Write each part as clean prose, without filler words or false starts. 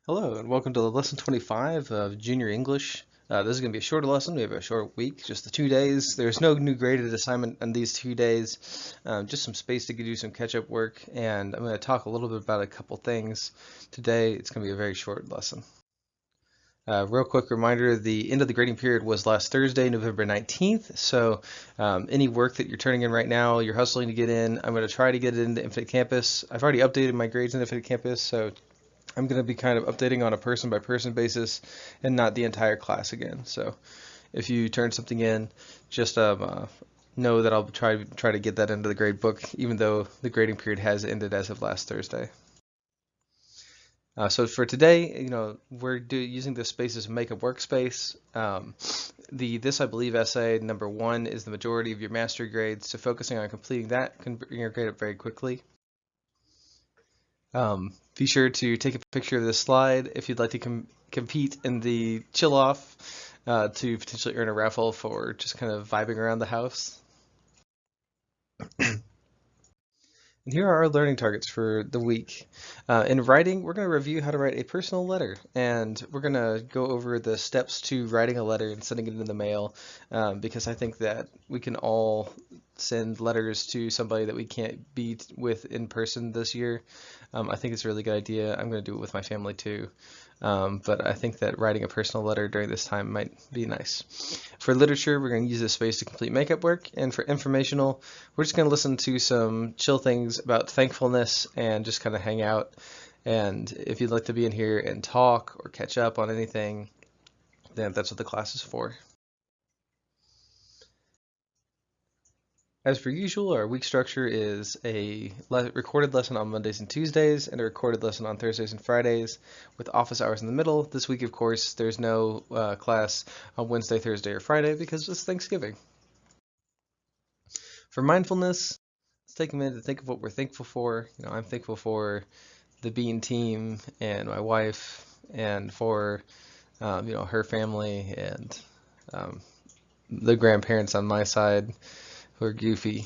Hello, and welcome to the lesson 25 of Junior English. This is going to be a shorter lesson. We have a short week, just the 2 days. There's no new graded assignment on these 2 days, just some space to do some catch-up work, and I'm going to talk a little bit about a couple things. Today, it's going to be a very short lesson. Real quick reminder, the end of the grading period was last Thursday, November 19th, so any work that you're turning in right now, you're hustling to get in. I'm going to try to get it into Infinite Campus. I've already updated my grades in Infinite Campus, so I'm going to be kind of updating on a person by person basis and not the entire class again. So if you turn something in, just know that I'll try to get that into the grade book, even though the grading period has ended as of last Thursday. So for today, we're using this space as a makeup workspace. This, I believe, essay number 1 is the majority of your mastery grades, so focusing on completing that can bring your grade up very quickly. Be sure to take a picture of this slide if you'd like to compete in the chill off to potentially earn a raffle for just kind of vibing around the house. And here are our learning targets for the week. In writing, we're going to review how to write a personal letter, and we're going to go over the steps to writing a letter and sending it in the mail, because I think that we can all send letters to somebody that we can't be with in person this year. I think it's a really good idea. I'm going to do it with my family too. But I think that writing a personal letter during this time might be nice. For literature, we're going to use this space to complete makeup work, and for informational, we're just going to listen to some chill things about thankfulness and just kind of hang out. And if you'd like to be in here and talk or catch up on anything, then that's what the class is for. As per usual, our week structure is a recorded lesson on Mondays and Tuesdays and a recorded lesson on Thursdays and Fridays with office hours in the middle. This week, of course, there's no class on Wednesday, Thursday, or Friday because it's Thanksgiving. For mindfulness, let's take a minute to think of what we're thankful for. I'm thankful for the Bean team and my wife and for her family and the grandparents on my side who are goofy.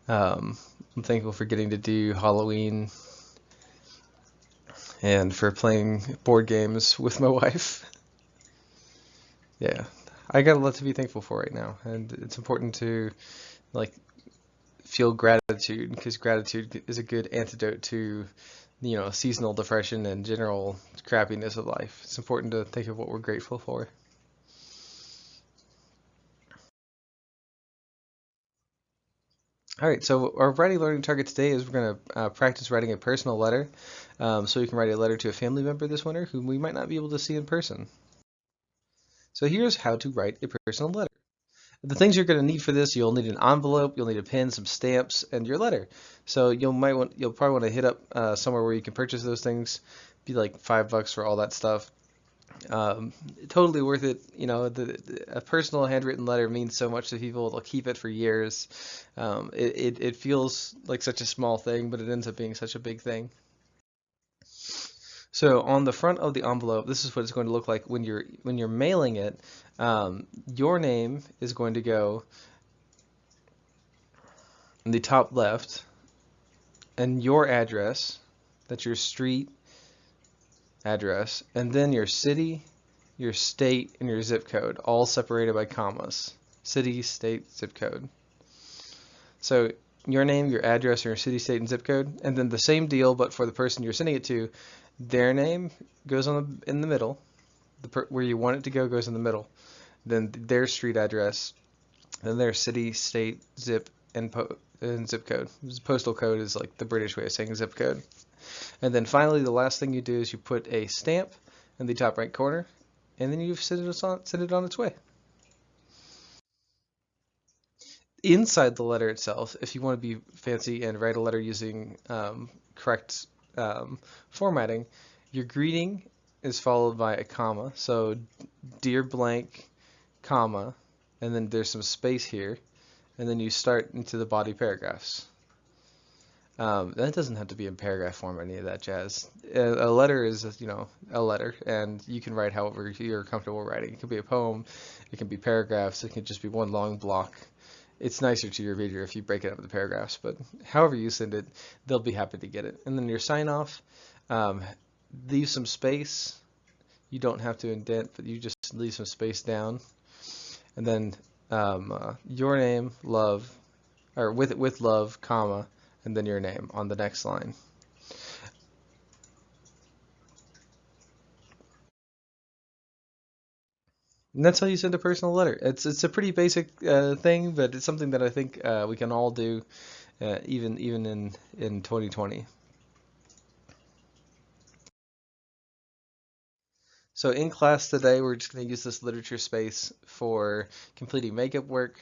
I'm thankful for getting to do Halloween and for playing board games with my wife. Yeah, I got a lot to be thankful for right now, and it's important to feel gratitude because gratitude is a good antidote to seasonal depression and general crappiness of life. It's important to think of what we're grateful for. All right, so our writing learning target today is we're going to practice writing a personal letter. So you can write a letter to a family member this winter whom we might not be able to see in person. So here's how to write a personal letter. The things you're going to need for this, you'll need an envelope, you'll need a pen, some stamps, and your letter. So you'll probably want to hit up somewhere where you can purchase those things. Be like $5 for all that stuff. Totally worth it. A personal handwritten letter means so much to people. They'll keep it for years. It feels like such a small thing, but it ends up being such a big thing. So on the front of the envelope, this is what it's going to look like when you're mailing it. Your name is going to go in the top left, and your address, that's your street address, and then your city, your state, and your zip code, all separated by commas. City, state, zip code. So your name, your address, your city, state, and zip code, and then the same deal, but for the person you're sending it to, their name goes in the middle. Where you want it to go goes in the middle. Then their street address, then their city, state, zip, and zip code. Postal code is like the British way of saying zip code. And then finally, the last thing you do is you put a stamp in the top right corner, and then you send it on its way. Inside the letter itself, if you want to be fancy and write a letter using correct formatting, your greeting is followed by a comma. So, dear blank, comma, and then there's some space here, and then you start into the body paragraphs. That doesn't have to be in paragraph form or any of that jazz. A letter is, a letter, and you can write however you're comfortable writing. It can be a poem, it can be paragraphs, it can just be one long block. It's nicer to your reader if you break it up into paragraphs, but however you send it, they'll be happy to get it. And then your sign off, leave some space. You don't have to indent, but you just leave some space down. And then your name, love, or with love, comma, and then your name on the next line. And that's how you send a personal letter. It's a pretty basic thing, but it's something that I think we can all do, even in 2020. So in class today, we're just going to use this literature space for completing makeup work.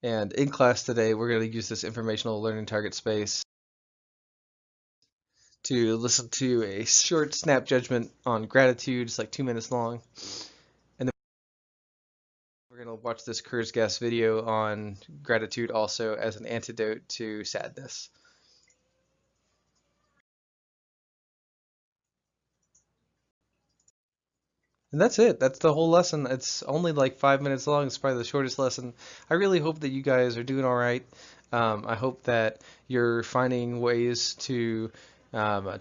And in class today, we're going to use this informational learning target space to listen to a short snap judgment on gratitude. It's like 2 minutes long. And then we're going to watch this Kurzgas video on gratitude also as an antidote to sadness. And that's it. That's the whole lesson. It's only like 5 minutes long. It's probably the shortest lesson. I really hope that you guys are doing all right. I hope that you're finding ways to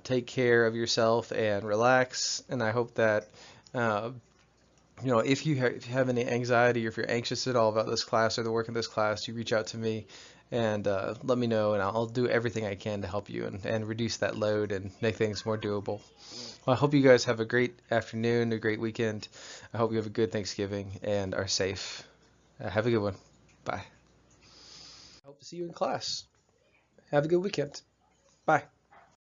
take care of yourself and relax. And I hope that if you have any anxiety or if you're anxious at all about this class or the work in this class, you reach out to me and let me know, and I'll do everything I can to help you and reduce that load and make things more doable. Well, I hope you guys have a great afternoon, a great weekend. I hope you have a good Thanksgiving and are safe. Have a good one. Bye. Hope to see you in class. Have a good weekend. Bye.